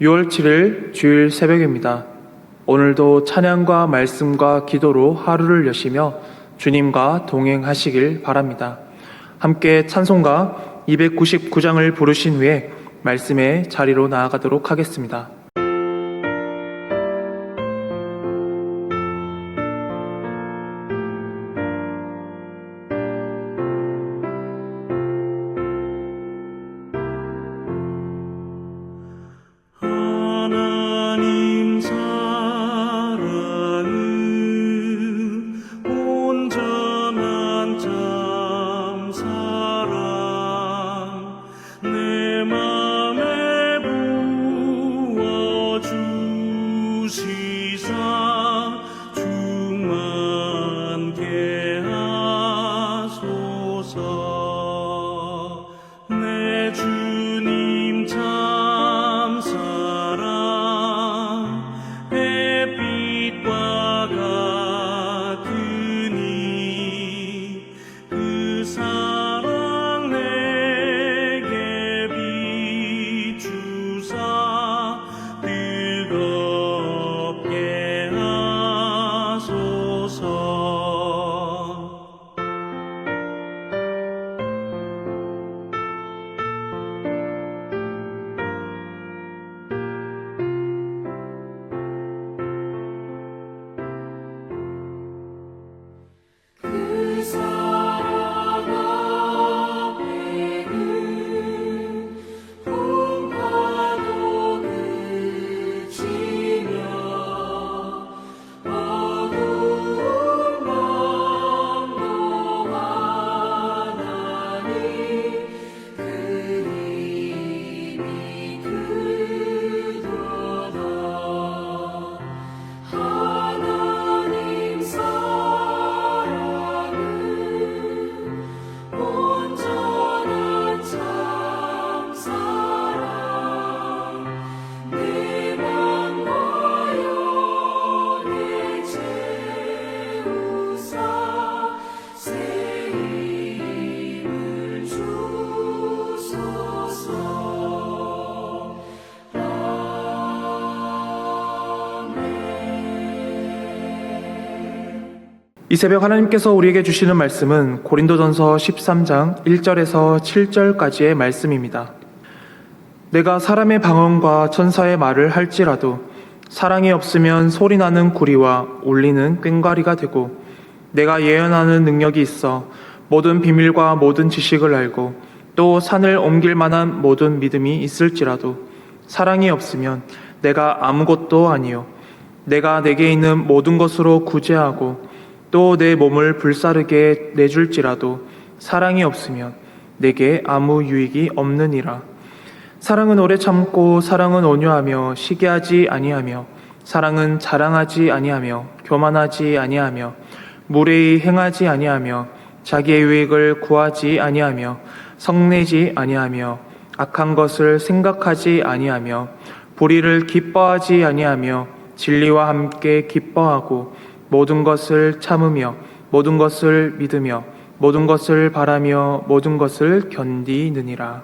6월 7일 주일 새벽입니다. 오늘도 찬양과 말씀과 기도로 하루를 여시며 주님과 동행하시길 바랍니다. 함께 찬송가 299장을 부르신 후에 말씀의 자리로 나아가도록 하겠습니다. 이 새벽 하나님께서 우리에게 주시는 말씀은 고린도전서 13장 1절에서 7절까지의 말씀입니다. 내가 사람의 방언과 천사의 말을 할지라도 사랑이 없으면 소리나는 구리와 울리는 꽹과리가 되고, 내가 예언하는 능력이 있어 모든 비밀과 모든 지식을 알고 또 산을 옮길 만한 모든 믿음이 있을지라도 사랑이 없으면 내가 아무것도 아니요, 내가 내게 있는 모든 것으로 구제하고 또 내 몸을 불사르게 내줄지라도 사랑이 없으면 내게 아무 유익이 없느니라. 사랑은 오래 참고 사랑은 온유하며 시기하지 아니하며 사랑은 자랑하지 아니하며 교만하지 아니하며 무례히 행하지 아니하며 자기의 유익을 구하지 아니하며 성내지 아니하며 악한 것을 생각하지 아니하며 불의를 기뻐하지 아니하며 진리와 함께 기뻐하고 모든 것을 참으며 모든 것을 믿으며 모든 것을 바라며 모든 것을 견디느니라.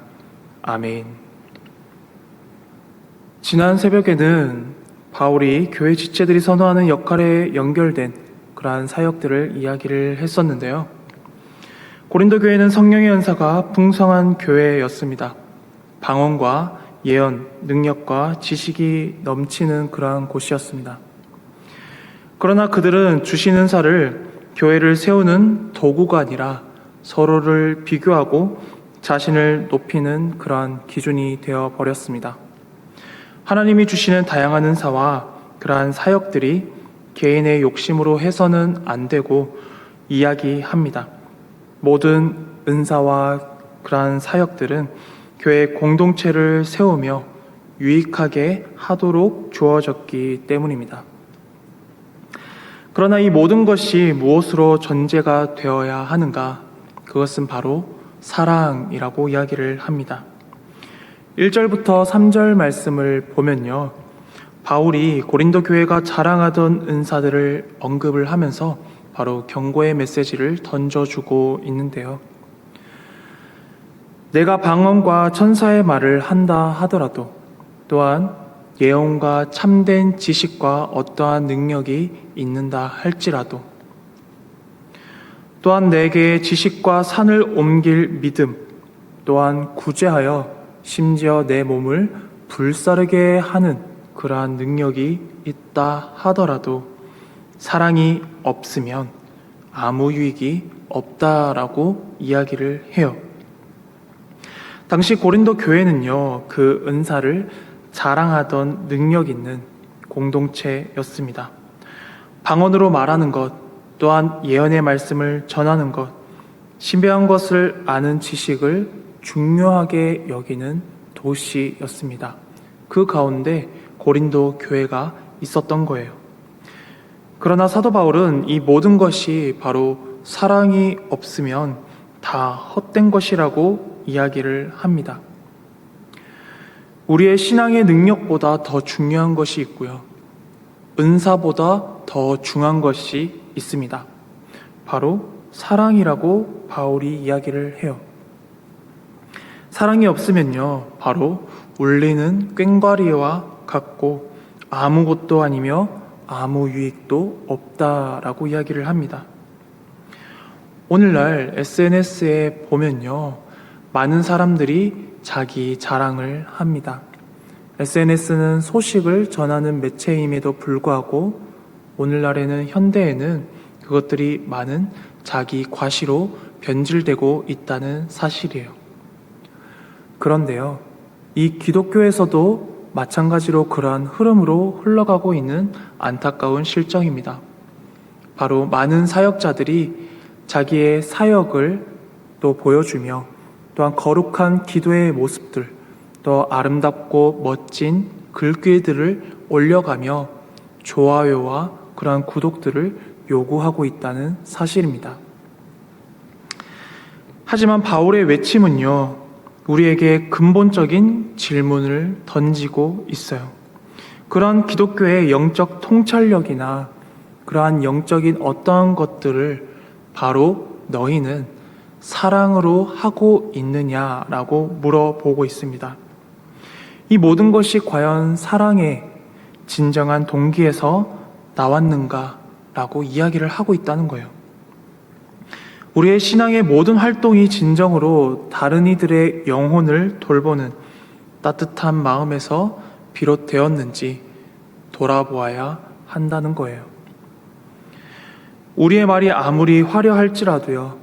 아멘. 지난 새벽에는 바울이 교회 지체들이 선호하는 역할에 연결된 그러한 사역들을 이야기를 했었는데요. 고린도 교회는 성령의 은사가 풍성한 교회였습니다. 방언과 예언, 능력과 지식이 넘치는 그러한 곳이었습니다. 그러나 그들은 주신 은사를 교회를 세우는 도구가 아니라 서로를 비교하고 자신을 높이는 그러한 기준이 되어 버렸습니다. 하나님이 주시는 다양한 은사와 그러한 사역들이 개인의 욕심으로 해서는 안 되고 이야기합니다. 모든 은사와 그러한 사역들은 교회 공동체를 세우며 유익하게 하도록 주어졌기 때문입니다. 그러나 이 모든 것이 무엇으로 전제가 되어야 하는가? 그것은 바로 사랑이라고 이야기를 합니다. 1절부터 3절 말씀을 보면요, 바울이 고린도 교회가 자랑하던 은사들을 언급을 하면서 바로 경고의 메시지를 던져주고 있는데요. 내가 방언과 천사의 말을 한다 하더라도, 또한 예언과 참된 지식과 어떠한 능력이 있는다 할지라도, 또한 내게 지식과 산을 옮길 믿음, 또한 구제하여 심지어 내 몸을 불사르게 하는 그러한 능력이 있다 하더라도 사랑이 없으면 아무 유익이 없다라고 이야기를 해요. 당시 고린도 교회는요, 그 은사를 자랑하던 능력 있는 공동체였습니다. 방언으로 말하는 것, 또한 예언의 말씀을 전하는 것, 신비한 것을 아는 지식을 중요하게 여기는 도시였습니다. 그 가운데 고린도 교회가 있었던 거예요. 그러나 사도 바울은 이 모든 것이 바로 사랑이 없으면 다 헛된 것이라고 이야기를 합니다. 우리의 신앙의 능력보다 더 중요한 것이 있고요. 은사보다 더 중요한 것이 있습니다. 바로 사랑이라고 바울이 이야기를 해요. 사랑이 없으면요, 바로 울리는 꽹과리와 같고 아무것도 아니며 아무 유익도 없다라고 이야기를 합니다. 오늘날 SNS에 보면요, 많은 사람들이 자기 자랑을 합니다. SNS는 소식을 전하는 매체임에도 불구하고 오늘날에는 현대에는 그것들이 많은 자기 과시로 변질되고 있다는 사실이에요. 그런데요, 이 기독교에서도 마찬가지로 그러한 흐름으로 흘러가고 있는 안타까운 실정입니다. 바로 많은 사역자들이 자기의 사역을 또 보여주며 또한 거룩한 기도의 모습들, 또 아름답고 멋진 글귀들을 올려가며 좋아요와 그러한 구독들을 요구하고 있다는 사실입니다. 하지만 바울의 외침은요, 우리에게 근본적인 질문을 던지고 있어요. 그러한 기독교의 영적 통찰력이나 그러한 영적인 어떠한 것들을 바로 너희는 사랑으로 하고 있느냐라고 물어보고 있습니다. 이 모든 것이 과연 사랑의 진정한 동기에서 나왔는가라고 이야기를 하고 있다는 거예요. 우리의 신앙의 모든 활동이 진정으로 다른 이들의 영혼을 돌보는 따뜻한 마음에서 비롯되었는지 돌아보아야 한다는 거예요. 우리의 말이 아무리 화려할지라도요,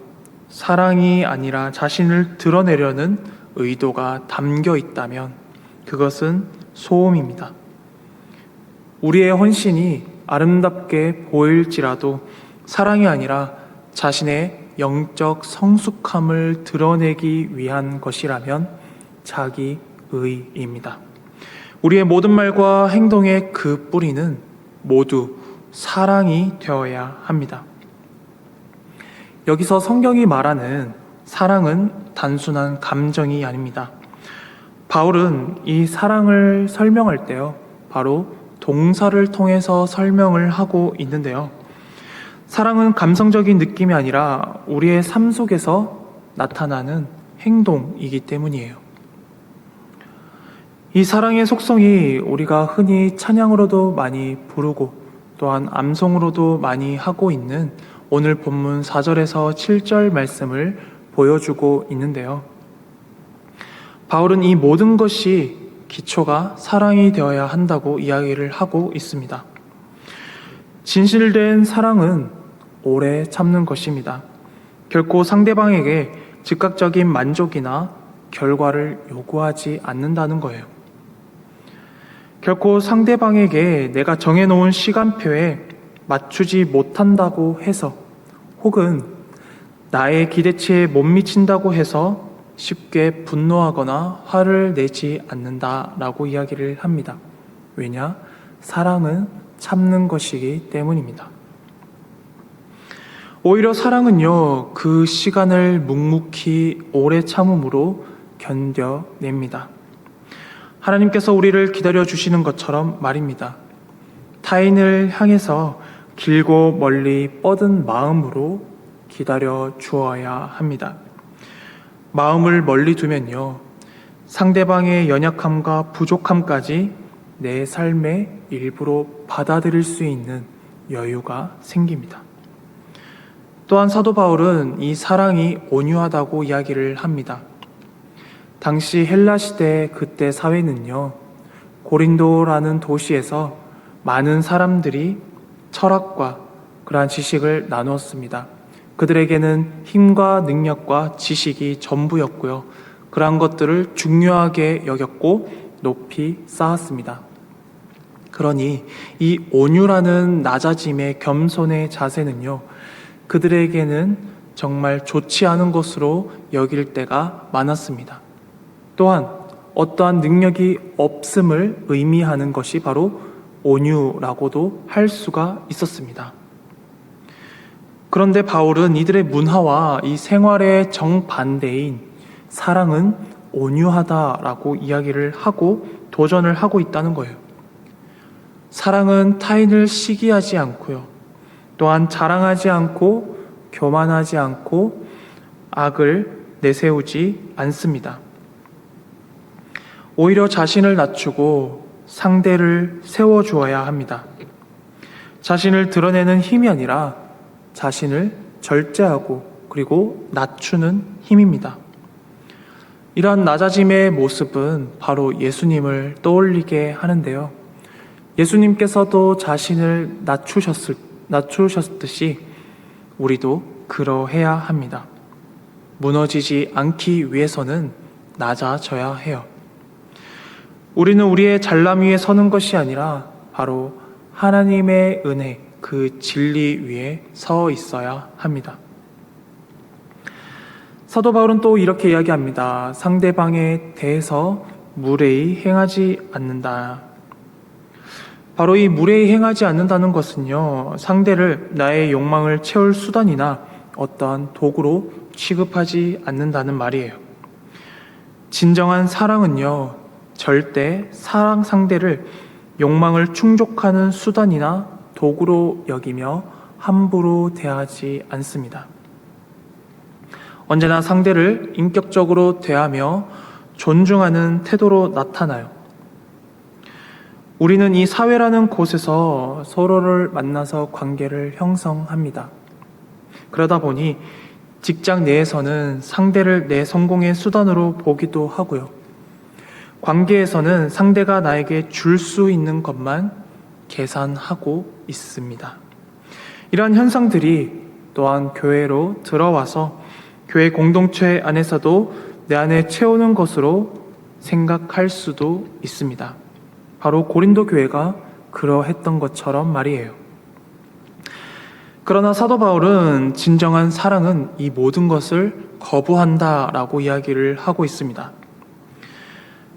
사랑이 아니라 자신을 드러내려는 의도가 담겨 있다면 그것은 소음입니다. 우리의 헌신이 아름답게 보일지라도 사랑이 아니라 자신의 영적 성숙함을 드러내기 위한 것이라면 자기의입니다. 우리의 모든 말과 행동의 그 뿌리는 모두 사랑이 되어야 합니다. 여기서 성경이 말하는 사랑은 단순한 감정이 아닙니다. 바울은 이 사랑을 설명할 때요, 바로 동사를 통해서 설명을 하고 있는데요. 사랑은 감성적인 느낌이 아니라 우리의 삶 속에서 나타나는 행동이기 때문이에요. 이 사랑의 속성이 우리가 흔히 찬양으로도 많이 부르고 또한 암송으로도 많이 하고 있는 오늘 본문 4절에서 7절 말씀을 보여주고 있는데요. 바울은 이 모든 것이 기초가 사랑이 되어야 한다고 이야기를 하고 있습니다. 진실된 사랑은 오래 참는 것입니다. 결코 상대방에게 즉각적인 만족이나 결과를 요구하지 않는다는 거예요. 결코 상대방에게 내가 정해놓은 시간표에 맞추지 못한다고 해서 혹은 나의 기대치에 못 미친다고 해서 쉽게 분노하거나 화를 내지 않는다라고 이야기를 합니다. 왜냐? 사랑은 참는 것이기 때문입니다. 오히려 사랑은요, 그 시간을 묵묵히 오래 참음으로 견뎌냅니다. 하나님께서 우리를 기다려주시는 것처럼 말입니다. 타인을 향해서 길고 멀리 뻗은 마음으로 기다려 주어야 합니다. 마음을 멀리 두면요, 상대방의 연약함과 부족함까지 내 삶의 일부로 받아들일 수 있는 여유가 생깁니다. 또한 사도 바울은 이 사랑이 온유하다고 이야기를 합니다. 당시 헬라 시대 그때 사회는요, 고린도라는 도시에서 많은 사람들이 철학과 그러한 지식을 나누었습니다. 그들에게는 힘과 능력과 지식이 전부였고요. 그러한 것들을 중요하게 여겼고 높이 쌓았습니다. 그러니 이 온유라는 낮아짐의 겸손의 자세는요, 그들에게는 정말 좋지 않은 것으로 여길 때가 많았습니다. 또한 어떠한 능력이 없음을 의미하는 것이 바로 온유라고도 할 수가 있었습니다. 그런데 바울은 이들의 문화와 이 생활의 정반대인 사랑은 온유하다라고 이야기를 하고 도전을 하고 있다는 거예요. 사랑은 타인을 시기하지 않고요. 또한 자랑하지 않고 교만하지 않고 악을 내세우지 않습니다. 오히려 자신을 낮추고 상대를 세워주어야 합니다. 자신을 드러내는 힘이 아니라 자신을 절제하고 그리고 낮추는 힘입니다. 이러한 낮아짐의 모습은 바로 예수님을 떠올리게 하는데요. 예수님께서도 자신을 낮추셨듯이 우리도 그러해야 합니다. 무너지지 않기 위해서는 낮아져야 해요. 우리는 우리의 잘남 위에 서는 것이 아니라 바로 하나님의 은혜, 그 진리 위에 서 있어야 합니다. 사도 바울은 또 이렇게 이야기합니다. 상대방에 대해서 무례히 행하지 않는다. 바로 이 무례히 행하지 않는다는 것은요, 상대를 나의 욕망을 채울 수단이나 어떠한 도구로 취급하지 않는다는 말이에요. 진정한 사랑은요, 절대 사랑 상대를 욕망을 충족하는 수단이나 도구로 여기며 함부로 대하지 않습니다. 언제나 상대를 인격적으로 대하며 존중하는 태도로 나타나요. 우리는 이 사회라는 곳에서 서로를 만나서 관계를 형성합니다. 그러다 보니 직장 내에서는 상대를 내 성공의 수단으로 보기도 하고요. 관계에서는 상대가 나에게 줄 수 있는 것만 계산하고 있습니다. 이러한 현상들이 또한 교회로 들어와서 교회 공동체 안에서도 내 안에 채우는 것으로 생각할 수도 있습니다. 바로 고린도 교회가 그러했던 것처럼 말이에요. 그러나 사도 바울은 진정한 사랑은 이 모든 것을 거부한다라고 이야기를 하고 있습니다.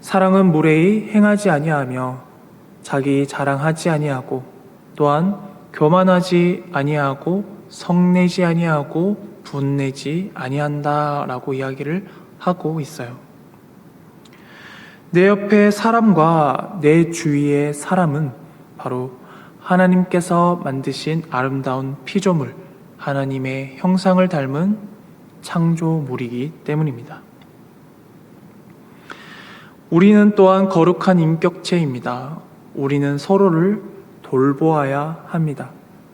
사랑은 무례히 행하지 아니하며 자기 자랑하지 아니하고 또한 교만하지 아니하고 성내지 아니하고 분내지 아니한다라고 이야기를 하고 있어요. 내 옆에 사람과 내 주위의 사람은 바로 하나님께서 만드신 아름다운 피조물, 하나님의 형상을 닮은 창조물이기 때문입니다. 우리는 또한 거룩한 인격체입니다. 우리는 서로를 돌보아야 합니다.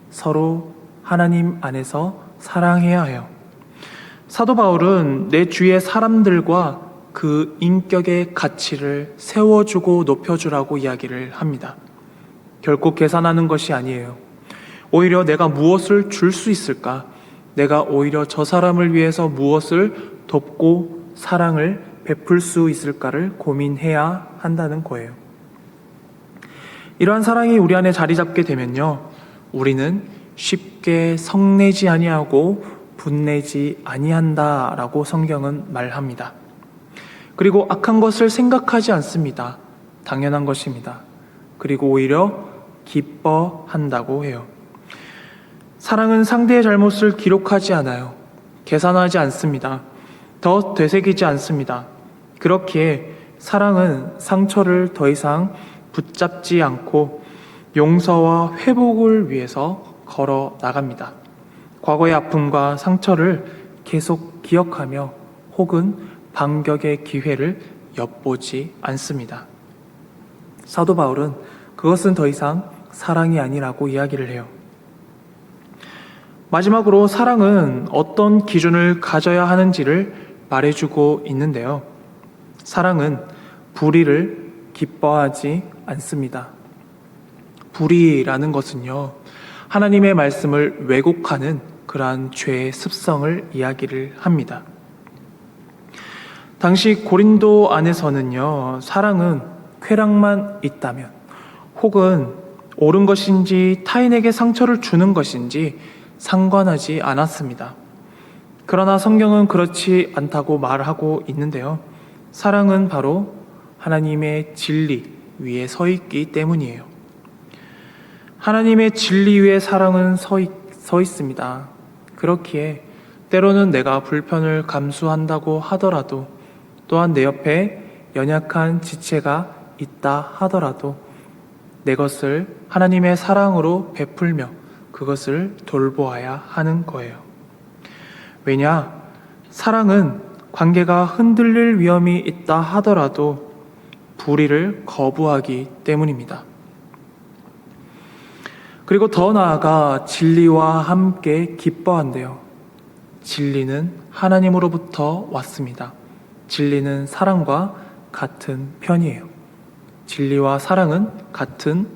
서로 하나님 안에서 사랑해야 해요. 사도 바울은 내 주위의 사람들과 그 인격의 가치를 세워주고 높여주라고 이야기를 합니다. 결코 계산하는 것이 아니에요. 오히려 내가 무엇을 줄 수 있을까? 내가 오히려 저 사람을 위해서 무엇을 돕고 사랑을 베풀 수 있을까를 고민해야 한다는 거예요. 이러한 사랑이 우리 안에 자리 잡게 되면요, 우리는 쉽게 성내지 아니하고 분내지 아니한다라고 성경은 말합니다. 그리고 악한 것을 생각하지 않습니다. 당연한 것입니다. 그리고 오히려 기뻐한다고 해요. 사랑은 상대의 잘못을 기록하지 않아요. 계산하지 않습니다. 더 되새기지 않습니다. 그렇기에 사랑은 상처를 더 이상 붙잡지 않고 용서와 회복을 위해서 걸어 나갑니다. 과거의 아픔과 상처를 계속 기억하며 혹은 반격의 기회를 엿보지 않습니다. 사도 바울은 그것은 더 이상 사랑이 아니라고 이야기를 해요. 마지막으로 사랑은 어떤 기준을 가져야 하는지를 말해주고 있는데요. 사랑은 불의를 기뻐하지 않습니다. 불의라는 것은요, 하나님의 말씀을 왜곡하는 그러한 죄의 습성을 이야기를 합니다. 당시 고린도 안에서는요, 사랑은 쾌락만 있다면, 혹은 옳은 것인지 타인에게 상처를 주는 것인지 상관하지 않았습니다. 그러나 성경은 그렇지 않다고 말하고 있는데요. 사랑은 바로 하나님의 진리 위에 서 있기 때문이에요. 하나님의 진리 위에 사랑은 서 있습니다. 그렇기에 때로는 내가 불편을 감수한다고 하더라도, 또한 내 옆에 연약한 지체가 있다 하더라도 내 것을 하나님의 사랑으로 베풀며 그것을 돌보아야 하는 거예요. 왜냐? 사랑은 관계가 흔들릴 위험이 있다 하더라도 불의를 거부하기 때문입니다. 그리고 더 나아가 진리와 함께 기뻐한대요. 진리는 하나님으로부터 왔습니다. 진리는 사랑과 같은 편이에요. 진리와 사랑은 같은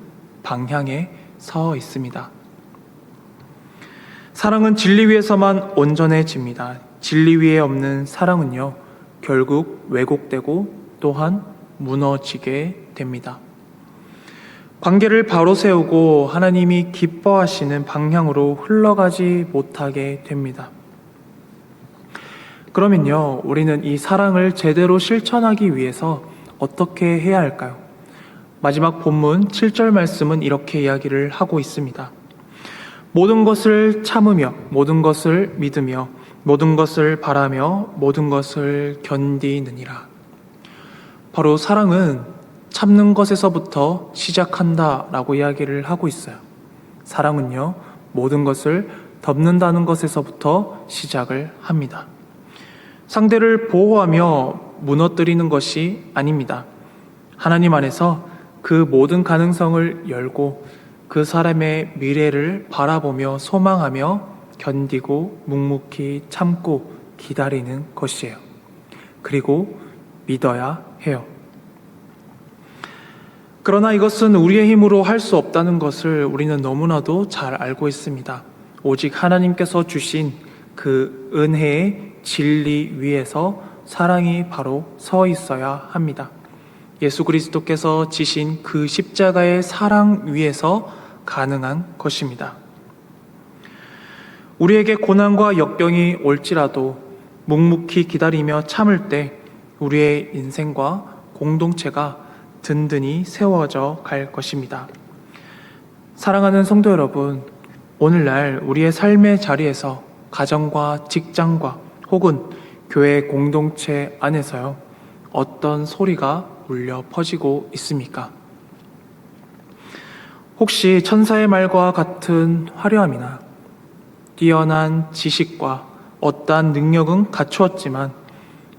방향에 서 있습니다. 사랑은 진리 위에서만 온전해집니다. 진리 위에 없는 사랑은요, 결국 왜곡되고 또한 무너지게 됩니다. 관계를 바로 세우고 하나님이 기뻐하시는 방향으로 흘러가지 못하게 됩니다. 그러면요, 우리는 이 사랑을 제대로 실천하기 위해서 어떻게 해야 할까요? 마지막 본문 7절 말씀은 이렇게 이야기를 하고 있습니다. 모든 것을 참으며, 모든 것을 믿으며, 모든 것을 바라며, 모든 것을 견디느니라. 바로 사랑은 참는 것에서부터 시작한다라고 이야기를 하고 있어요. 사랑은요, 모든 것을 덮는다는 것에서부터 시작을 합니다. 상대를 보호하며 무너뜨리는 것이 아닙니다. 하나님 안에서 그 모든 가능성을 열고 그 사람의 미래를 바라보며 소망하며 견디고 묵묵히 참고 기다리는 것이에요. 그리고 믿어야 해요. 그러나 이것은 우리의 힘으로 할 수 없다는 것을 우리는 너무나도 잘 알고 있습니다. 오직 하나님께서 주신 그 은혜의 진리 위에서 사랑이 바로 서 있어야 합니다. 예수 그리스도께서 지신 그 십자가의 사랑 위에서 가능한 것입니다. 우리에게 고난과 역경이 올지라도 묵묵히 기다리며 참을 때 우리의 인생과 공동체가 든든히 세워져 갈 것입니다. 사랑하는 성도 여러분, 오늘날 우리의 삶의 자리에서 가정과 직장과 혹은 교회 공동체 안에서요, 어떤 소리가 울려 퍼지고 있습니까? 혹시 천사의 말과 같은 화려함이나 뛰어난 지식과 어떠한 능력은 갖추었지만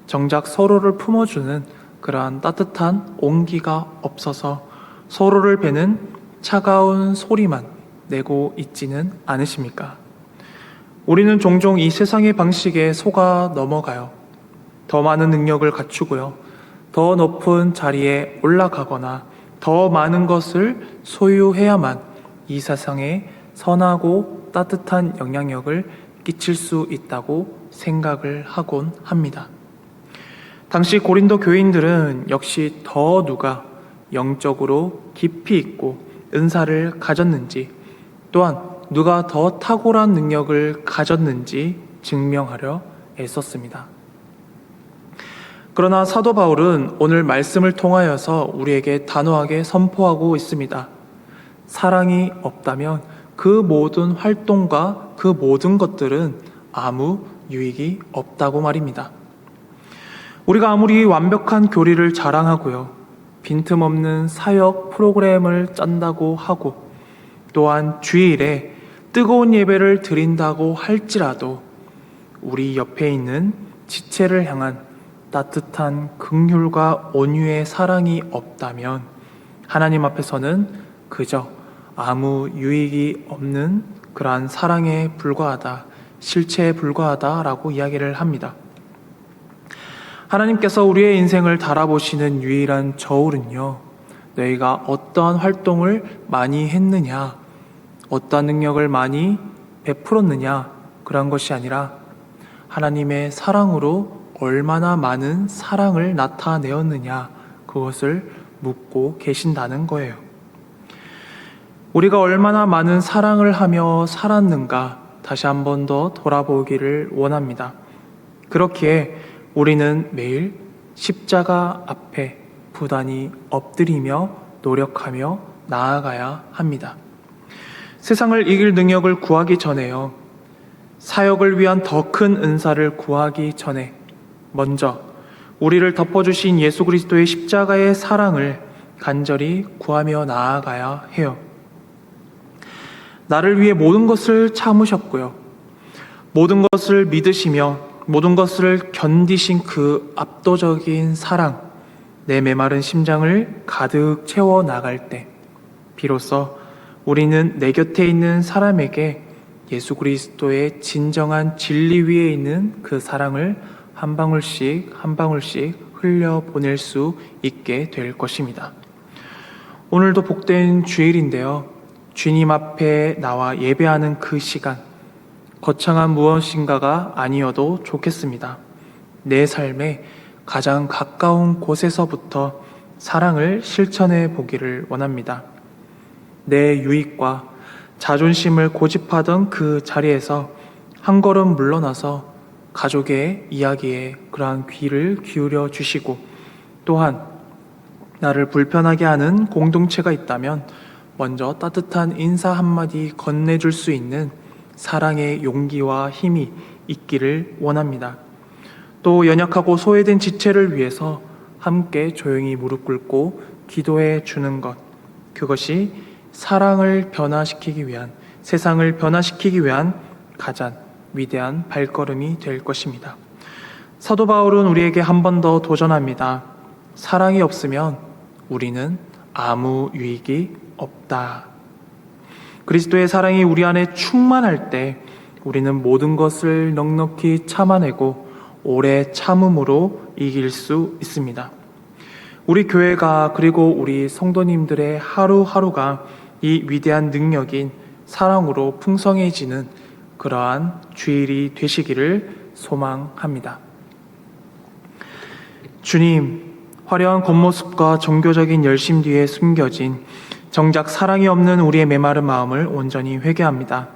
정작 서로를 품어주는 그러한 따뜻한 온기가 없어서 서로를 베는 차가운 소리만 내고 있지는 않으십니까? 우리는 종종 이 세상의 방식에 속아 넘어가요. 더 많은 능력을 갖추고요, 더 높은 자리에 올라가거나 더 많은 것을 소유해야만 이 세상에 선하고 따뜻한 영향력을 끼칠 수 있다고 생각을 하곤 합니다. 당시 고린도 교인들은 역시 더 누가 영적으로 깊이 있고 은사를 가졌는지, 또한 누가 더 탁월한 능력을 가졌는지 증명하려 애썼습니다. 그러나 사도 바울은 오늘 말씀을 통하여서 우리에게 단호하게 선포하고 있습니다. 사랑이 없다면 그 모든 활동과 그 모든 것들은 아무 유익이 없다고 말입니다. 우리가 아무리 완벽한 교리를 자랑하고요, 빈틈없는 사역 프로그램을 짠다고 하고, 또한 주일에 뜨거운 예배를 드린다고 할지라도 우리 옆에 있는 지체를 향한 따뜻한 긍휼과 온유의 사랑이 없다면 하나님 앞에서는 그저 아무 유익이 없는 그러한 사랑에 불과하다, 실체에 불과하다라고 이야기를 합니다. 하나님께서 우리의 인생을 달아보시는 유일한 저울은요, 너희가 어떠한 활동을 많이 했느냐, 어떠한 능력을 많이 베풀었느냐, 그런 것이 아니라 하나님의 사랑으로 얼마나 많은 사랑을 나타내었느냐, 그것을 묻고 계신다는 거예요. 우리가 얼마나 많은 사랑을 하며 살았는가 다시 한 번 더 돌아보기를 원합니다. 그렇기에 우리는 매일 십자가 앞에 부단히 엎드리며 노력하며 나아가야 합니다. 세상을 이길 능력을 구하기 전에요, 사역을 위한 더 큰 은사를 구하기 전에 먼저 우리를 덮어주신 예수 그리스도의 십자가의 사랑을 간절히 구하며 나아가야 해요. 나를 위해 모든 것을 참으셨고요, 모든 것을 믿으시며 모든 것을 견디신 그 압도적인 사랑, 내 메마른 심장을 가득 채워 나갈 때 비로소 우리는 내 곁에 있는 사람에게 예수 그리스도의 진정한 진리 위에 있는 그 사랑을 한 방울씩 한 방울씩 흘려보낼 수 있게 될 것입니다. 오늘도 복된 주일인데요, 주님 앞에 나와 예배하는 그 시간, 거창한 무엇인가가 아니어도 좋겠습니다. 내 삶에 가장 가까운 곳에서부터 사랑을 실천해 보기를 원합니다. 내 유익과 자존심을 고집하던 그 자리에서 한 걸음 물러나서 가족의 이야기에 그러한 귀를 기울여 주시고, 또한 나를 불편하게 하는 공동체가 있다면 먼저 따뜻한 인사 한마디 건네줄 수 있는 사랑의 용기와 힘이 있기를 원합니다. 또 연약하고 소외된 지체를 위해서 함께 조용히 무릎 꿇고 기도해 주는 것, 그것이 사랑을 변화시키기 위한, 세상을 변화시키기 위한 가장 위대한 발걸음이 될 것입니다. 사도 바울은 우리에게 한 번 더 도전합니다. 사랑이 없으면 우리는 아무 유익이 없다. 그리스도의 사랑이 우리 안에 충만할 때 우리는 모든 것을 넉넉히 참아내고 오래 참음으로 이길 수 있습니다. 우리 교회가, 그리고 우리 성도님들의 하루하루가 이 위대한 능력인 사랑으로 풍성해지는 그러한 주일이 되시기를 소망합니다. 주님, 화려한 겉모습과 종교적인 열심 뒤에 숨겨진 정작 사랑이 없는 우리의 메마른 마음을 온전히 회개합니다.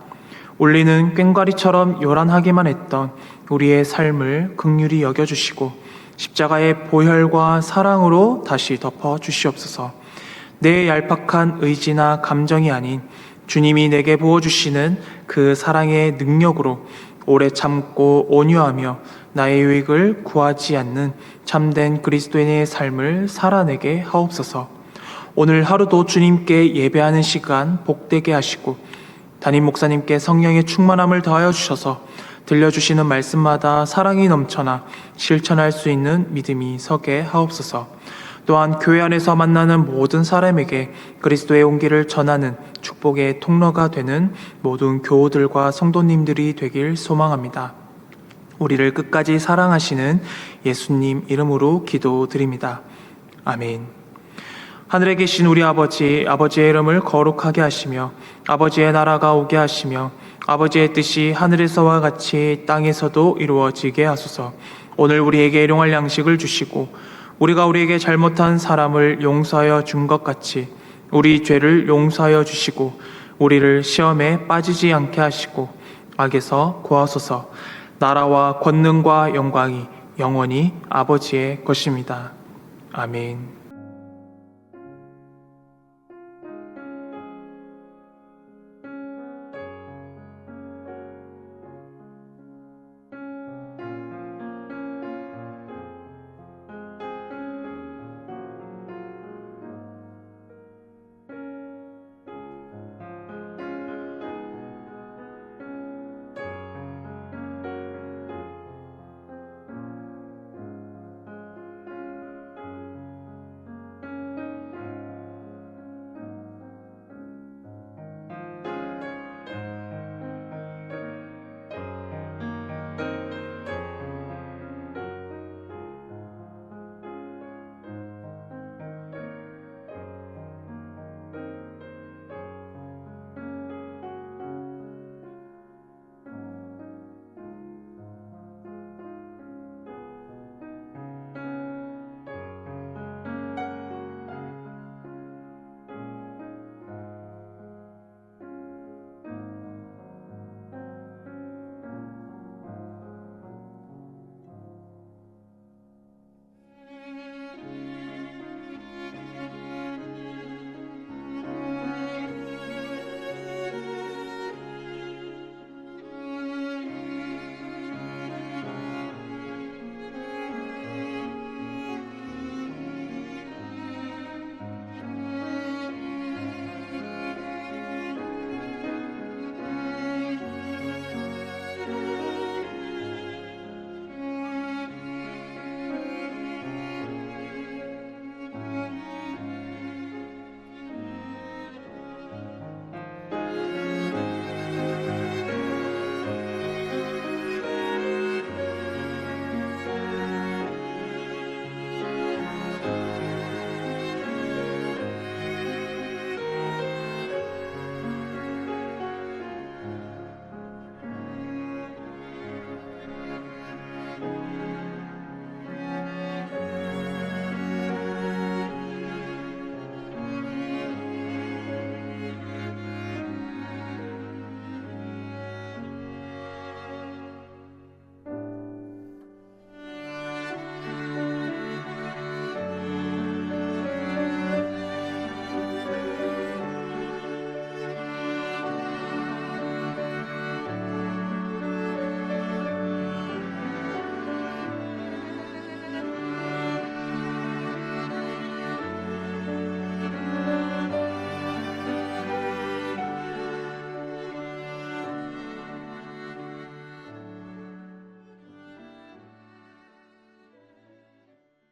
울리는 꽹과리처럼 요란하기만 했던 우리의 삶을 긍휼히 여겨주시고 십자가의 보혈과 사랑으로 다시 덮어주시옵소서. 내 얄팍한 의지나 감정이 아닌 주님이 내게 부어주시는 그 사랑의 능력으로 오래 참고 온유하며 나의 유익을 구하지 않는 참된 그리스도인의 삶을 살아내게 하옵소서. 오늘 하루도 주님께 예배하는 시간 복되게 하시고 담임 목사님께 성령의 충만함을 더하여 주셔서 들려주시는 말씀마다 사랑이 넘쳐나 실천할 수 있는 믿음이 서게 하옵소서. 또한 교회 안에서 만나는 모든 사람에게 그리스도의 온기를 전하는 축복의 통로가 되는 모든 교우들과 성도님들이 되길 소망합니다. 우리를 끝까지 사랑하시는 예수님 이름으로 기도드립니다. 아멘. 하늘에 계신 우리 아버지, 아버지의 이름을 거룩하게 하시며 아버지의 나라가 오게 하시며 아버지의 뜻이 하늘에서와 같이 땅에서도 이루어지게 하소서. 오늘 우리에게 일용할 양식을 주시고 우리가 우리에게 잘못한 사람을 용서하여 준 것 같이 우리 죄를 용서하여 주시고 우리를 시험에 빠지지 않게 하시고 악에서 구하소서. 나라와 권능과 영광이 영원히 아버지의 것입니다. 아멘.